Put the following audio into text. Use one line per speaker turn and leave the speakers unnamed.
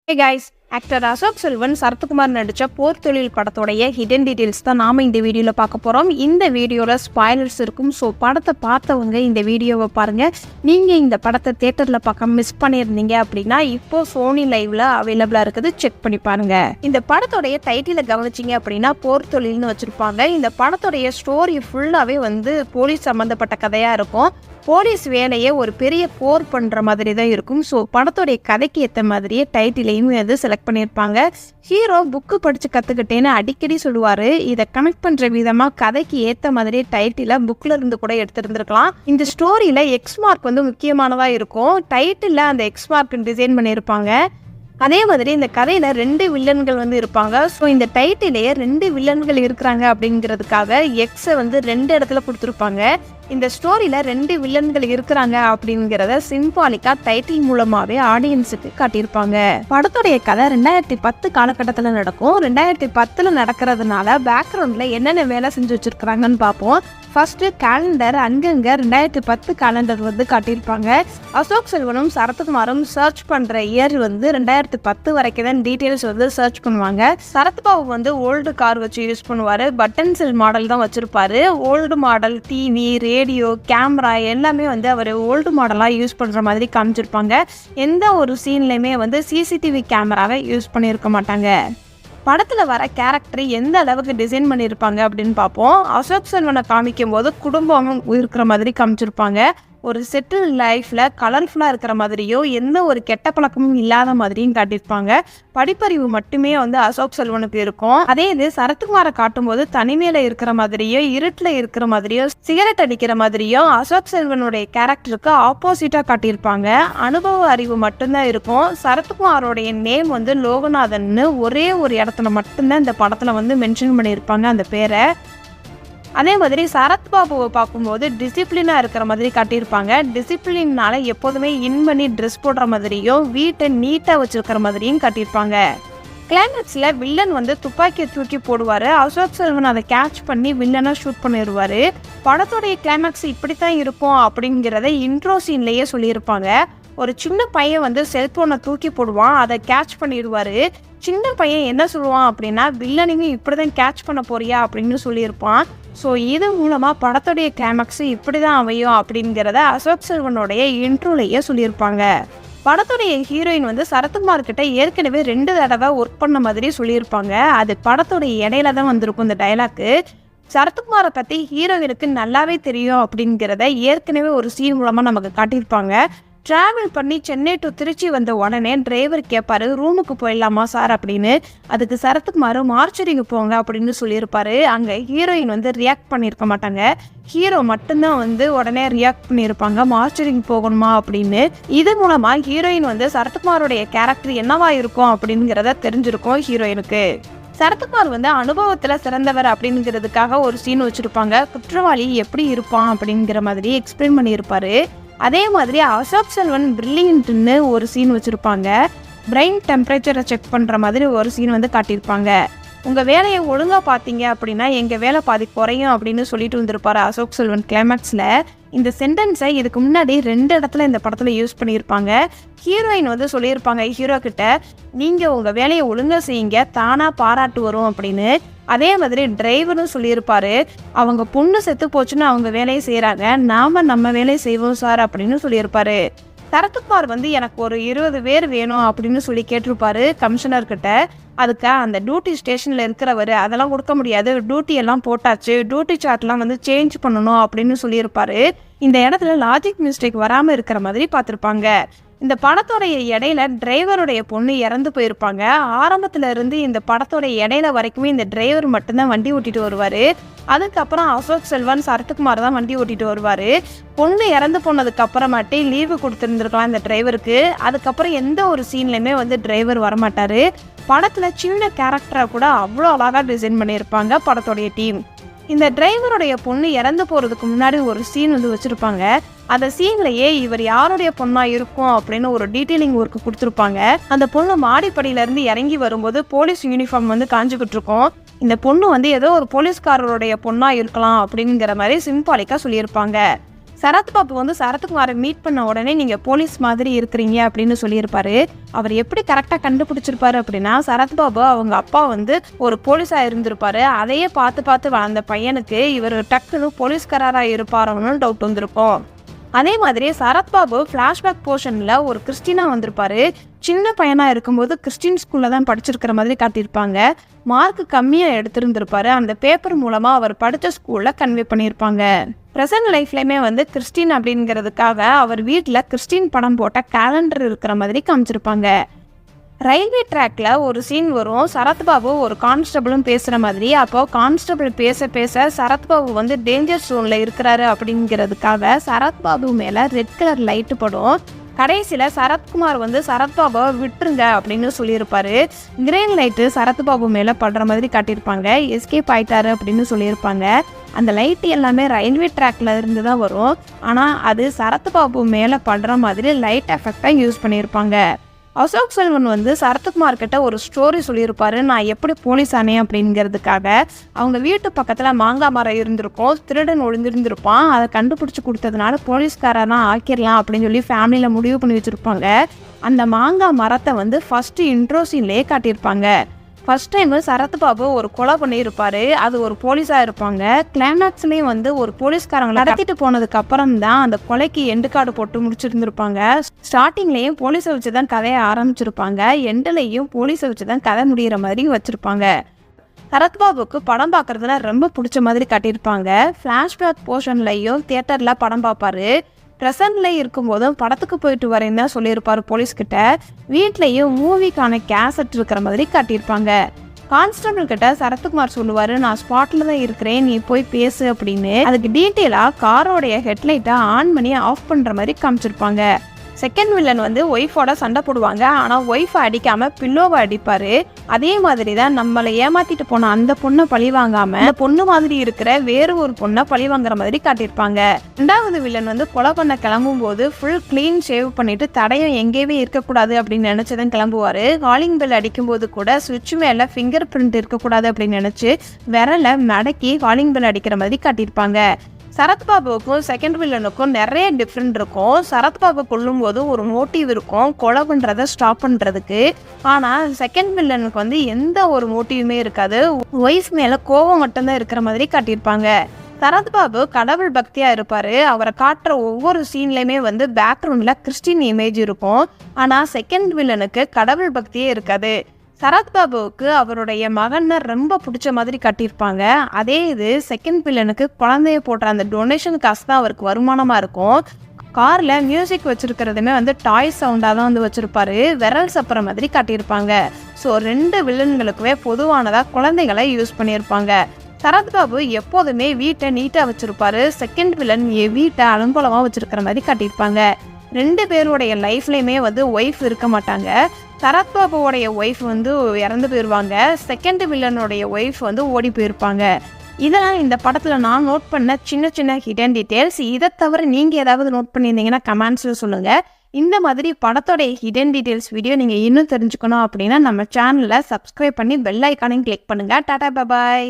Hey guys, actor Ashok Selvan Sarathkumar நடித்த போர் தொழில் படத்தோடைய ஹிடன் டீட்டெயில்ஸ் தான் நாம் இந்த வீடியோவில் பார்க்க போகிறோம். இந்த வீடியோவில் ஸ்பாய்லர்ஸ் இருக்கும். ஸோ படத்தை பார்த்தவங்க இந்த வீடியோவை பாருங்கள். நீங்கள் இந்த படத்தை தேட்டரில் பார்க்க மிஸ் பண்ணியிருந்தீங்க அப்படின்னா இப்போது சோனி லைவில் அவைலபிளாக இருக்குது, செக் பண்ணி பாருங்கள். இந்த படத்தோடைய டைட்டிலை கவனிச்சிங்க அப்படின்னா போர் தொழில்னு வச்சுருப்பாங்க. இந்த படத்தோடைய ஸ்டோரி ஃபுல்லாகவே போலீஸ் சம்மந்தப்பட்ட கதையாக இருக்கும். போலீஸ் வேலையை ஒரு பெரிய போர் பண்ணுற மாதிரி தான் இருக்கும். ஸோ படத்தோடைய கதைக்கு ஏற்ற மாதிரியே டைட்டிலையும் செலக்ட் பண்ணியிருப்பாங்க. ஹீரோ புக்கு படித்து கற்றுக்கிட்டேன்னு அடிக்கடி சொல்லுவார். இதை கனெக்ட் பண்ணுற விதமாக கதைக்கு ஏற்ற மாதிரியே டைட்டிலை புக்கில் இருந்து கூட எடுத்துருந்துருக்கலாம். இந்த ஸ்டோரியில் எக்ஸ் மார்க் முக்கியமானதாக இருக்கும். டைட்டிலில் அந்த எக்ஸ் மார்க் டிசைன் பண்ணியிருப்பாங்க. அதே மாதிரி இந்த கதையில் 2 வில்லன்கள் இருப்பாங்க. ஸோ இந்த டைட்டிலேயே 2 வில்லன்கள் இருக்கிறாங்க அப்படிங்கிறதுக்காக எக்ஸை 2 இடத்துல கொடுத்துருப்பாங்க. இந்த ஸ்டோரியில் 2 வில்லன்கள் இருக்கிறாங்க அப்படிங்கிறத சிம்பாலிக்காக டைட்டில் மூலமாகவே ஆடியன்ஸுக்கு காட்டியிருப்பாங்க. படத்துடைய கதை 2010 காலகட்டத்தில் நடக்கும். 2010 நடக்கிறதுனால பேக்ரவுண்டில் என்னென்ன வேலை செஞ்சு வச்சுருக்கிறாங்கன்னு பார்ப்போம். ஃபர்ஸ்ட்டு கேலண்டர், அங்கங்கே 2010 கேலண்டர் காட்டியிருப்பாங்க. அசோக் செல்வனும் சரத்குமாரும் சர்ச் பண்ணுற இயர் 2010 வரைக்கும் தான் டீட்டெயில்ஸ் சர்ச் பண்ணுவாங்க. சரத்பாபு ஓல்டு கார் வச்சு யூஸ் பண்ணுவார். பட்டன் செல் மாடல் தான் வச்சுருப்பாரு. Old model TV, radio, camera எல்லாமே அவர் ஓல்டு மாடலாக யூஸ் பண்ணுற மாதிரி காமிச்சிருப்பாங்க. எந்த ஒரு சீன்லையுமே சிசிடிவி கேமராவை யூஸ் பண்ணியிருக்க மாட்டாங்க. படத்தில் வர கேரக்டர் எந்த அளவுக்கு டிசைன் பண்ணியிருப்பாங்க அப்படின்னு பார்ப்போம். அசோக் செல்வனை காமிக்கும் போது குடும்பம் இருக்கிற மாதிரி காமிச்சிருப்பாங்க. ஒரு செட்டில் லைஃப்பில் கலர்ஃபுல்லாக இருக்கிற மாதிரியோ எந்த ஒரு கெட்ட பழக்கமும் இல்லாத மாதிரியும் காட்டியிருப்பாங்க. படிப்பறிவு மட்டுமே அசோக் செல்வனுக்கு இருக்கும். அதே இது சரத்குமாரை காட்டும்போது தனிமையில் இருக்கிற மாதிரியோ, இருட்டில் இருக்கிற மாதிரியோ, சிகரெட் அடிக்கிற மாதிரியோ அசோக் செல்வனுடைய கேரக்டருக்கு ஆப்போசிட்டாக காட்டியிருப்பாங்க. அனுபவ அறிவு மட்டும்தான் இருக்கும். சரத்குமாரோடைய நேம் லோகநாதன்னு ஒரே ஒரு இடத்துல மட்டும்தான் இந்த படத்தில் மென்ஷன் பண்ணியிருப்பாங்க அந்த பேரை. அதே மாதிரி சரத்பாபுவை பார்க்கும்போது டிசிப்ளினாக இருக்கிற மாதிரி காட்டியிருப்பாங்க. டிசிப்ளின்னால எப்போதுமே இன் பண்ணி ட்ரெஸ் போடுற மாதிரியும் வீட்டை நீட்டாக வச்சுருக்கிற மாதிரியும் காட்டியிருப்பாங்க. கிளைமேக்ஸில் வில்லன் துப்பாக்கியை தூக்கி போடுவார். அசோக் செல்வன் அதை கேட்ச் பண்ணி வில்லனாக ஷூட் பண்ணிடுவார். படத்தோடைய கிளைமேக்ஸ் இப்படித்தான் இருக்கும் அப்படிங்கிறத இன்ட்ரோ சீன்லேயே சொல்லியிருப்பாங்க. ஒரு சின்ன பையன் செல்ஃபோனை தூக்கி போடுவான், அதை கேட்ச் பண்ணிடுவார். சின்ன பையன் என்ன சொல்லுவான் அப்படின்னா, வில்லனையும் இப்படி தான் கேட்ச் பண்ண போறியா அப்படின்னு சொல்லியிருப்பான். ஸோ இது மூலமாக படத்துடைய கிளைமேக்ஸ் இப்படி தான் அமையும் அப்படிங்கிறத அசோக் செல்வனுடைய இன்ட்ரோலையே சொல்லியிருப்பாங்க. படத்துடைய ஹீரோயின் சரத்குமார் கிட்ட ஏற்கனவே 2 தடவை ஒர்க் பண்ண மாதிரி சொல்லியிருப்பாங்க. அது படத்துடைய இடையில தான் வந்திருக்கும் இந்த டைலாக்கு. சரத்குமாரை பற்றி ஹீரோயினுக்கு நல்லாவே தெரியும் அப்படிங்கிறத ஏற்கனவே ஒரு சீன் மூலமாக நமக்கு காட்டியிருப்பாங்க. ட்ராவல் பண்ணி சென்னை டு திருச்சி வந்த உடனே டிரைவர் கேட்பாரு, ரூமுக்கு போயிடலாமா சார் அப்படின்னு. அதுக்கு சரத்குமார் மார்ச்சரிக்கு போங்க அப்படின்னு சொல்லியிருப்பாரு. அங்கே ஹீரோயின் ரியாக்ட் பண்ணியிருக்க மாட்டாங்க. ஹீரோ மட்டும்தான் உடனே ரியாக்ட் பண்ணியிருப்பாங்க, மார்ச்சரிக்கு போகணுமா அப்படின்னு. இது மூலமாக ஹீரோயின் சரத்குமாரோடைய கேரக்டர் என்னவா இருக்கும் அப்படிங்கிறத தெரிஞ்சிருக்கும் ஹீரோயினுக்கு. சரத்குமார் அனுபவத்தில் சிறந்தவர் அப்படிங்கிறதுக்காக ஒரு சீன் வச்சுருப்பாங்க. குற்றவாளி எப்படி இருப்பான் அப்படிங்கிற மாதிரி எக்ஸ்பிளைன் பண்ணியிருப்பாரு. அதே மாதிரி அசோக் செல்வன் பிரில்லியன்ட்னு ஒரு சீன் வச்சுருப்பாங்க. பிரெயின் டெம்பரேச்சரை செக் பண்ணுற மாதிரி ஒரு சீன் காட்டியிருப்பாங்க. உங்கள் வேலையை ஒழுங்காக பார்த்தீங்க அப்படின்னா எங்கள் வேலை பாதி குறையும் அப்படின்னு சொல்லிட்டு வந்திருப்பார் அசோக் செல்வன் கிளைமேக்ஸில். இந்த சென்டென்ஸை இதுக்கு முன்னாடி 2 இடத்துல இந்த படத்தில் யூஸ் பண்ணியிருப்பாங்க. ஹீரோயின் சொல்லியிருப்பாங்க ஹீரோ கிட்ட, நீங்கள் உங்கள் வேலையை ஒழுங்காக செய்யுங்க, தானாக பாராட்டு வரும் அப்படின்னு. அதே மாதிரி டிரைவரும் சொல்லியிருப்பாரு, அவங்க பொண்ணு செத்து போச்சுன்னு அவங்க வேலையை செய்கிறாங்க, நம்ம வேலையை செய்வோம் சார் அப்படின்னு சொல்லியிருப்பாரு. சரத்குமார் எனக்கு ஒரு 20 பேர் வேணும் அப்படின்னு சொல்லி கேட்டிருப்பாரு கமிஷனர்கிட்ட. அதுக்கு அந்த டியூட்டி ஸ்டேஷனில் இருக்கிறவர் அதெல்லாம் கொடுக்க முடியாது, டியூட்டி எல்லாம் போட்டாச்சு, டியூட்டி சார்ட்லாம் சேஞ்ச் பண்ணணும் அப்படின்னு சொல்லியிருப்பாரு. இந்த இடத்துல லாஜிக் மிஸ்டேக் வராமல் இருக்கிற மாதிரி பார்த்துருப்பாங்க. இந்த படத்தோடைய இடையில டிரைவருடைய பொண்ணு இறந்து போயிருப்பாங்க. ஆரம்பத்துல இருந்து இந்த படத்தோடைய இடையில வரைக்குமே இந்த டிரைவர் மட்டும்தான் வண்டி ஓட்டிட்டு வருவார். அதுக்கப்புறம் அசோக் செல்வன், சரத்குமார் தான் வண்டி ஓட்டிட்டு வருவார். பொண்ணு இறந்து போனதுக்கு அப்புறமாட்டி லீவு கொடுத்துருந்துருக்கலாம் இந்த டிரைவருக்கு. அதுக்கப்புறம் எந்த ஒரு சீன்லையுமே டிரைவர் வரமாட்டார். படத்தில் சின்ன கேரக்டரை கூட அவ்வளோ அழகாக டிசைன் பண்ணியிருப்பாங்க படத்தோடைய டீம். இந்த டிரைவருடைய பொண்ணு இறந்து போகிறதுக்கு முன்னாடி ஒரு சீன் வச்சுருப்பாங்க. அந்த சீன்லேயே இவர் யாருடைய பொண்ணாக இருக்கும் அப்படின்னு ஒரு டீட்டெயிலிங் ஒர்க்கு கொடுத்துருப்பாங்க. அந்த பொண்ணு மாடிப்படியிலேருந்து இறங்கி வரும்போது போலீஸ் யூனிஃபார்ம் காஞ்சிக்கிட்டு இருக்கும். இந்த பொண்ணு ஏதோ ஒரு போலீஸ்காரருடைய பொண்ணாக இருக்கலாம் அப்படிங்கிற மாதிரி சிம்பாலிக்காக சொல்லியிருப்பாங்க. சரத்பாபு வந்து சரத்குமாரை மீட் பண்ண உடனே நீங்கள் போலீஸ் மாதிரி இருக்கிறீங்க அப்படின்னு சொல்லியிருப்பாரு. அவர் எப்படி கரெக்டாக கண்டுபிடிச்சிருப்பாரு அப்படின்னா, சரத்பாபு அவங்க அப்பா வந்து ஒரு போலீஸாக இருந்திருப்பாரு. அதையே பார்த்து வளர்ந்த பையனுக்கு இவர் டக்குன்னு போலீஸ்காரராக இருப்பாரோன்னு டவுட் வந்திருக்கும். அதே மாதிரி சரத்பாபு ஃப்ளாஷ்பேக் போர்ஷனில் ஒரு கிறிஸ்டினா வந்திருப்பாரு. சின்ன பையனாக இருக்கும்போது கிறிஸ்டின் ஸ்கூலில் தான் படிச்சிருக்கிற மாதிரி காட்டியிருப்பாங்க. மார்க் கம்மியாக எடுத்திருந்திருப்பாரு. அந்த பேப்பர் மூலமாக அவர் படித்த ஸ்கூலில் கன்வே பண்ணியிருப்பாங்க. ப்ரெசன்ட் லைஃப்லையுமே வந்து கிறிஸ்டின் அப்படிங்கிறதுக்காக அவர் வீட்டில் கிறிஸ்டின் படம் போட்ட கேலண்டர் இருக்கிற மாதிரி காமிச்சிருப்பாங்க. ரயில்வே ட்ராக்ல ஒரு சீன் வரும். சரத்பாபு ஒரு கான்ஸ்டபிளும் பேசுகிற மாதிரி. அப்போ கான்ஸ்டபிள் பேச சரத்பாபு வந்து டேஞ்சர் ஜோனில் இருக்கிறாரு அப்படிங்கிறதுக்காக சரத்பாபு மேலே ரெட் கலர் லைட்டு படும். கடைசியில் சரத்குமார் வந்து சரத்பாபுவை விட்டுருங்க அப்படின்னு சொல்லியிருப்பாரு. கிரீன் லைட்டு சரத்பாபு மேலே படுற மாதிரி காட்டியிருப்பாங்க. எஸ்கேப் ஆயிட்டாரு அப்படின்னு சொல்லியிருப்பாங்க. அந்த லைட்டு எல்லாமே ரயில்வே ட்ராக்ல இருந்து தான் வரும். ஆனால் அது சரத்பாபு மேலே படுற மாதிரி லைட் எஃபெக்டாக யூஸ் பண்ணியிருப்பாங்க. அசோக் செல்வன் வந்து சரத்குமார் கிட்ட ஒரு ஸ்டோரி சொல்லியிருப்பாரு. நான் எப்படி போலீஸ் ஆனேன் அப்படிங்கிறதுக்காக. அவங்க வீட்டு பக்கத்தில் மாங்காய் மரம் இருந்திருக்கும். திருடன் ஒழிஞ்சிருந்திருப்பான். அதை கண்டுபிடிச்சி கொடுத்ததுனால போலீஸ்காரனா ஆக்கிடலாம் அப்படின்னு சொல்லி ஃபேமிலியில் முடிவு பண்ணி வச்சுருப்பாங்க. அந்த மாங்காய் மரத்தை வந்து ஃபஸ்ட்டு இன்ட்ரோ சீன்லேயே காட்டியிருப்பாங்க. ஃபர்ஸ்ட் டைம் சரத்பாபு ஒரு கொலை பண்ணியிருப்பாரு. அது ஒரு போலீஸாக இருப்பாங்க. கிளைமேக்ஸ்லேயும் வந்து ஒரு போலீஸ்காரங்களை நடத்திட்டு போனதுக்கு அப்புறம் தான் அந்த கொலைக்கு எண்டு கார்டு போட்டு முடிச்சிருந்துருப்பாங்க. ஸ்டார்டிங்லேயும் போலீஸை வச்சு தான் கதையை ஆரம்பிச்சிருப்பாங்க. எண்ட்லேயும் போலீஸை வச்சு தான் கதை முடிகிற மாதிரி வச்சுருப்பாங்க. சரத்பாபுக்கு படம் பார்க்குறதுல ரொம்ப பிடிச்ச மாதிரி காட்டியிருப்பாங்க. ஃப்ளாஷ்பேக் போர்ஷன்லையும் தியேட்டரில் படம் பார்ப்பாரு. ப்ரெசன்ட்ல இருக்கும்போதும் படத்துக்கு போயிட்டு வரேன்னு தான் சொல்லியிருப்பாரு போலீஸ்கிட்ட. வீட்லேயும் மூவிக்கான கேசட் இருக்கிற மாதிரி காட்டியிருப்பாங்க. கான்ஸ்டபிள் கிட்ட சரத்குமார் சொல்லுவார், நான் ஸ்பாட்டில் தான் இருக்கிறேன், நீ போய் பேசு அப்படின்னு. அதுக்கு டீட்டெயிலாக காரோடைய ஹெட்லைட்டை ஆன் பண்ணி ஆஃப் பண்ணுற மாதிரி காமிச்சிருப்பாங்க. செகண்ட் வில்லன் வந்து ஒய்ஃபோட சண்டை போடுவாங்க. ஆனால் ஒய்ஃபை அடிக்காமல் பில்லோவை அடிப்பார். அதே மாதிரி தான் நம்மளை ஏமாற்றிட்டு போன அந்த பொண்ணை பழி வாங்காமல் அந்த பொண்ணு மாதிரி இருக்கிற வேறு ஒரு பொண்ணை பழி வாங்குற மாதிரி காட்டியிருப்பாங்க. ரெண்டாவது வில்லன் வந்து கொலை பண்ண கிளம்பும் போது ஃபுல் க்ளீன் ஷேவ் பண்ணிட்டு தடயம் எங்கேயுமே இருக்கக்கூடாது அப்படின்னு நினச்சதான் கிளம்புவார். காலிங் பெல் அடிக்கும்போது கூட சுவிட்ச் மேலே ஃபிங்கர் பிரிண்ட் இருக்கக்கூடாது அப்படின்னு நினச்சி விரலை மடக்கி காலிங் பெல் அடிக்கிற மாதிரி காட்டியிருப்பாங்க. சரத்பாபுவுக்கும் செகண்ட் வில்லனுக்கும் நிறைய டிஃப்ரெண்ட் இருக்கும். சரத்பாபு கொல்லும் போது ஒரு மோட்டிவ் இருக்கும், கொலை பண்ணுறதை ஸ்டாப் பண்ணுறதுக்கு. ஆனால் செகண்ட் வில்லனுக்கு வந்து எந்த ஒரு மோட்டிவுமே இருக்காது. ஒய்ஃப் மேலே கோபம் மட்டும்தான் இருக்கிற மாதிரி காட்டியிருப்பாங்க. சரத்பாபு கடவுள் பக்தியாக இருப்பார். அவரை காட்டுற ஒவ்வொரு சீன்லையுமே வந்து பேக்ரவுண்டில் கிறிஸ்டின் இமேஜ் இருக்கும். ஆனால் செகண்ட் வில்லனுக்கு கடவுள் பக்தியே இருக்காது. சரத்பாபுவுக்கு அவருடைய மகனை ரொம்ப பிடிச்ச மாதிரி கட்டியிருப்பாங்க. அதே இது செகண்ட் வில்லனுக்கு குழந்தைய போட்ட அந்த டொனேஷன் காசு தான் அவருக்கு வருமானமாக இருக்கும். காரில் மியூசிக் வச்சுருக்கிறதுமே வந்து டாய் சவுண்டாக தான் வந்து வச்சுருப்பாரு. விரல் சப்புற மாதிரி காட்டியிருப்பாங்க. ஸோ ரெண்டு வில்லன்களுக்குமே பொதுவானதாக குழந்தைகளை யூஸ் பண்ணியிருப்பாங்க. சரத்பாபு எப்போதுமே வீட்டை நீட்டாக வச்சுருப்பாரு. செகண்ட் வில்லன் வீட்டை அலங்கோலமாக வச்சுருக்கிற மாதிரி காட்டியிருப்பாங்க. ரெண்டு பேருடைய லைஃப்லையுமே வந்து ஒய்ஃப் இருக்க மாட்டாங்க. சரத்பாபுவோடைய ஒய்ஃப் வந்து இறந்து போயிடுவாங்க. செகண்ட் வில்லனுடைய ஒய்ஃப் வந்து ஓடி போயிருப்பாங்க. இதெல்லாம் இந்த படத்தில் நான் நோட் பண்ண சின்ன சின்ன ஹிடன் டீட்டெயில்ஸ். இதை தவிர நீங்கள் ஏதாவது நோட் பண்ணியிருந்தீங்கன்னா கமெண்ட்ஸில் சொல்லுங்கள். இந்த மாதிரி படத்தோடைய ஹிடன் டீட்டெயில்ஸ் வீடியோ நீங்கள் இன்னும் தெரிஞ்சுக்கணும் அப்படின்னா நம்ம சேனலை சப்ஸ்கிரைப் பண்ணி பெல் ஐக்கானையும் கிளிக் பண்ணுங்கள். டாடா பாய்.